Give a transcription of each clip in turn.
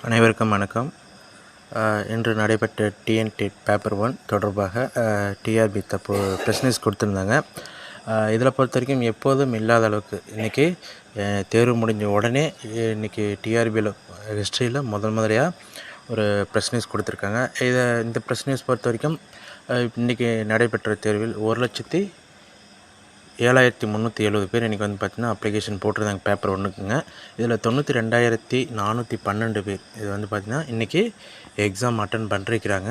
அனைவருக்கும் வணக்கம். இன்று நடைபெற்ற டிஎன்டெட் பேப்பர் 1 தொடர்பாக டிஆர்பி தப்பு பிரச்சனைஸ் கொடுத்துருந்தாங்க. இதில் பொறுத்த வரைக்கும் எப்போதும் இல்லாத அளவுக்கு இன்றைக்கி தேர்வு முடிஞ்ச உடனே இன்றைக்கி டிஆர்பியில் ஹிஸ்ட்ரியில் முதலையாக ஒரு பிரச்சனைஸ் கொடுத்துருக்காங்க. இந்த பிரச்சனைஸ் பொறுத்த வரைக்கும் இன்றைக்கி நடைபெற்ற தேர்வில் 1,07,370 பேர் இன்றைக்கி வந்து பார்த்திங்கன்னா அப்ளிகேஷன் போட்டிருந்தாங்க பேப்பர் 1க்குங்க. இதில் 92,412 பேர் இது வந்து பார்த்திங்கன்னா இன்றைக்கி எக்ஸாம் அட்டன் பண்ணிருக்கிறாங்க.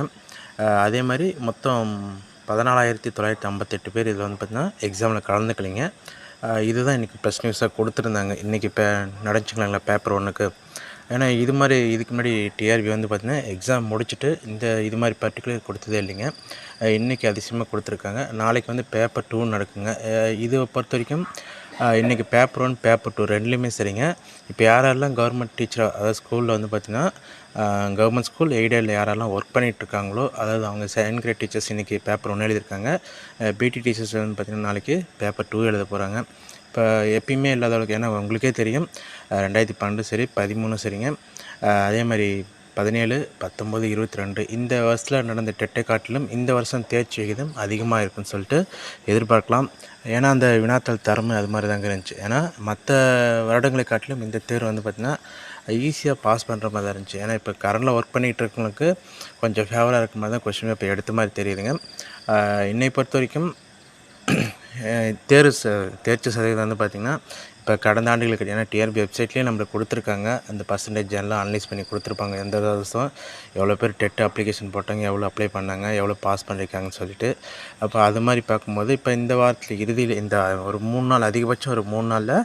அதே மாதிரி மொத்தம் 14,958 பேர் இதில் வந்து பார்த்திங்கன்னா எக்ஸாமில் கலந்துக்கலைங்க. இதுதான் இன்றைக்கி ப்ளஸ் நியூஸாக கொடுத்துருந்தாங்க இன்றைக்கி நடந்துச்சுங்களாங்களா பேப்பர் 1க்கு. ஏன்னா இதுக்கு முன்னாடி டிஆர்பி வந்து பார்த்திங்கன்னா எக்ஸாம் முடிச்சுட்டு இது மாதிரி பர்டிகுலர் கொடுத்ததே இல்லைங்க. இன்றைக்கி அதிசயமாக கொடுத்துருக்காங்க. நாளைக்கு வந்து பேப்பர் 2 நடக்குங்க. இதை பொறுத்த வரைக்கும் இன்றைக்கி பேப்பர் 1 பேப்பர் 2 ரெண்டுலேயுமே சரிங்க. இப்போ யாரெல்லாம் கவர்மெண்ட் டீச்சராக அதாவது ஸ்கூலில் வந்து பார்த்திங்கன்னா கவர்மெண்ட் ஸ்கூல் எய்டடில் யாரெல்லாம் ஒர்க் பண்ணிகிட்ருக்காங்களோ அதாவது அவங்க செகண்ட் கிரேட் டீச்சர்ஸ் இன்றைக்கி பேப்பர் 1 எழுதியிருக்காங்க. பிடி டீச்சர்ஸ் வந்து பார்த்திங்கன்னா நாளைக்கு பேப்பர் 2 எழுத போகிறாங்க. இப்போ எப்பயுமே இல்லாத அளவுக்கு, ஏன்னா உங்களுக்கே தெரியும் 2012 சரி 13 சரிங்க, அதே மாதிரி 17, 19, 22 இந்த வருஷத்தில் நடந்த டெட்டை காட்டிலும் இந்த வருஷம் தேர்ச்சி விகிதம் அதிகமாக இருக்குன்னு சொல்லிட்டு எதிர்பார்க்கலாம். ஏன்னா அந்த வினாத்தாள் தரமே அது மாதிரி தாங்க இருந்துச்சு. ஏன்னா மற்ற வருடங்களை காட்டிலும் இந்த தேர்வு வந்து பார்த்திங்கன்னா ஈஸியாக பாஸ் பண்ணுற மாதிரி தான் இருந்துச்சு. ஏன்னா இப்போ கரண்டில் ஒர்க் பண்ணிகிட்டு இருக்கவங்களுக்கு கொஞ்சம் ஃபேவராக இருக்க மாதிரி தான் கொஸ்டின் பேப்பர் எடுத்த மாதிரி தெரியுதுங்க. என்னை பொறுத்த வரைக்கும் தேர்ச்சி சதவீதம் வந்து பார்த்திங்கன்னா இப்போ கடந்த ஆண்டுகளுக்கு, ஏன்னா டிஆர்பி வெப்சைட்லேயே நம்மளுக்கு கொடுத்துருக்காங்க. அந்த பர்சன்டேஜ் எல்லாம் அனலைஸ் பண்ணி கொடுத்துருப்பாங்க. எந்த வருஷம் எவ்வளோ பேர் டெட் அப்ளிகேஷன் போட்டாங்க, எவ்வளோ அப்ளை பண்ணாங்க, எவ்வளோ பாஸ் பண்ணியிருக்காங்கன்னு சொல்லிட்டு. அப்போ அது மாதிரி பார்க்கும்போது இப்போ இந்த வாரத்தில் இறுதியில் இந்த ஒரு 3 நாள், அதிகபட்சம் ஒரு 3 நாளில்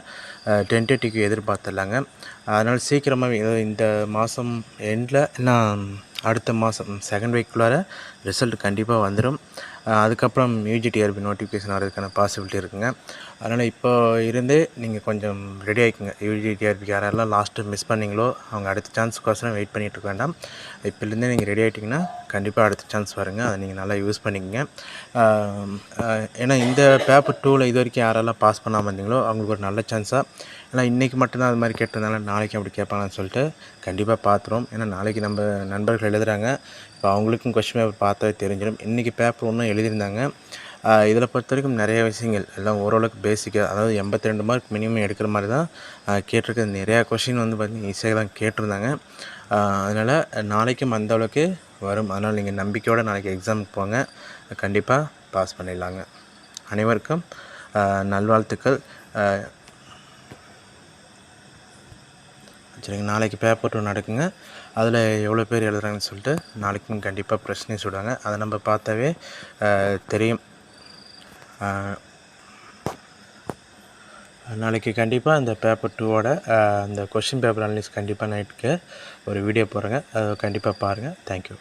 டென்டேட்டிவ்க்கு எதிர்பார்த்துடலாங்க. அதனால் சீக்கிரமாக இந்த மாதம் எண்டில் இல்லை அடுத்த மாதம் செகண்ட் வீக்குள்ளார ரிசல்ட் கண்டிப்பாக வந்துடும். அதுக்கப்புறம் யூஜிடிஆர்பி நோட்டிஃபிகேஷன் வரதுக்கான பாசிபிலிட்டி இருக்குங்க. அதனால் இப்போ இருந்தே நீங்கள் கொஞ்சம் ரெடி ஆகிக்குங்க. யூஜிடிஆர்பிக்கு யாரெல்லாம் லாஸ்ட்டு மிஸ் பண்ணிங்களோ அவங்க அடுத்த சான்ஸுக்கோசரம் வெயிட் பண்ணிகிட்டு இருக்க வேண்டாம். இப்போலேருந்தே நீங்கள் ரெடி ஆகிட்டிங்கன்னா கண்டிப்பாக அடுத்த சான்ஸ் வருங்க. அதை நீங்கள் நல்லா யூஸ் பண்ணிக்கங்க. ஏன்னா இந்த பேப்பர் 2ல் இது வரைக்கும் யாரெல்லாம் பாஸ் பண்ணாமல் இருந்தீங்களோ அவங்களுக்கு ஒரு நல்ல சான்ஸாக, ஏன்னா இன்றைக்கி மட்டும்தான் அது மாதிரி கேட்டதுனால நாளைக்கு அப்படி கேட்பாங்கன்னு சொல்லிட்டு கண்டிப்பாக பார்த்துருவோம். ஏன்னா நாளைக்கு நம்ம நண்பர்கள் எழுதுகிறாங்க. இப்போ அவங்களுக்கும் கொஸ்டின் பேப்பர் பார்த்தாவே தெரிஞ்சிடும். இன்றைக்கி பேப்பர் 1 எழுதியிருந்தாங்க. இதில் பொறுத்த வரைக்கும் நிறைய விஷயங்கள் எல்லாம் ஓரளவுக்கு பேசிக்காக, அதாவது 82 மார்க் மினிமம் எடுக்கிற மாதிரி தான் கேட்டிருக்கிறது. நிறையா கொஷின் வந்து பார்த்திங்கன்னா ஈஸியாக தான் கேட்டிருந்தாங்க. அதனால் நாளைக்கும் அந்த அளவுக்கு வரும். அதனால் நீங்கள் நம்பிக்கையோடு நாளைக்கு எக்ஸாமுக்கு போங்க, கண்டிப்பாக பாஸ் பண்ணிடலாங்க. அனைவருக்கும் நல்வாழ்த்துக்கள். சரிங்க, நாளைக்கு பேப்பர் 2 நடக்குங்க. அதில் எவ்வளோ பேர் எழுதுறாங்கன்னு சொல்லிட்டு நாளைக்கும் கண்டிப்பாக பிரச்சனை சொல்லுவாங்க. அதை நம்ம பார்த்தாவே தெரியும். நாளைக்கு கண்டிப்பாக அந்த பேப்பர் 2வோட அந்த கொஷின் பேப்பர் அனலைஸ் கண்டிப்பாக நைட்டுக்கு ஒரு வீடியோ போடுறேங்க. அதை கண்டிப்பாக பாருங்கள். தேங்க்யூ.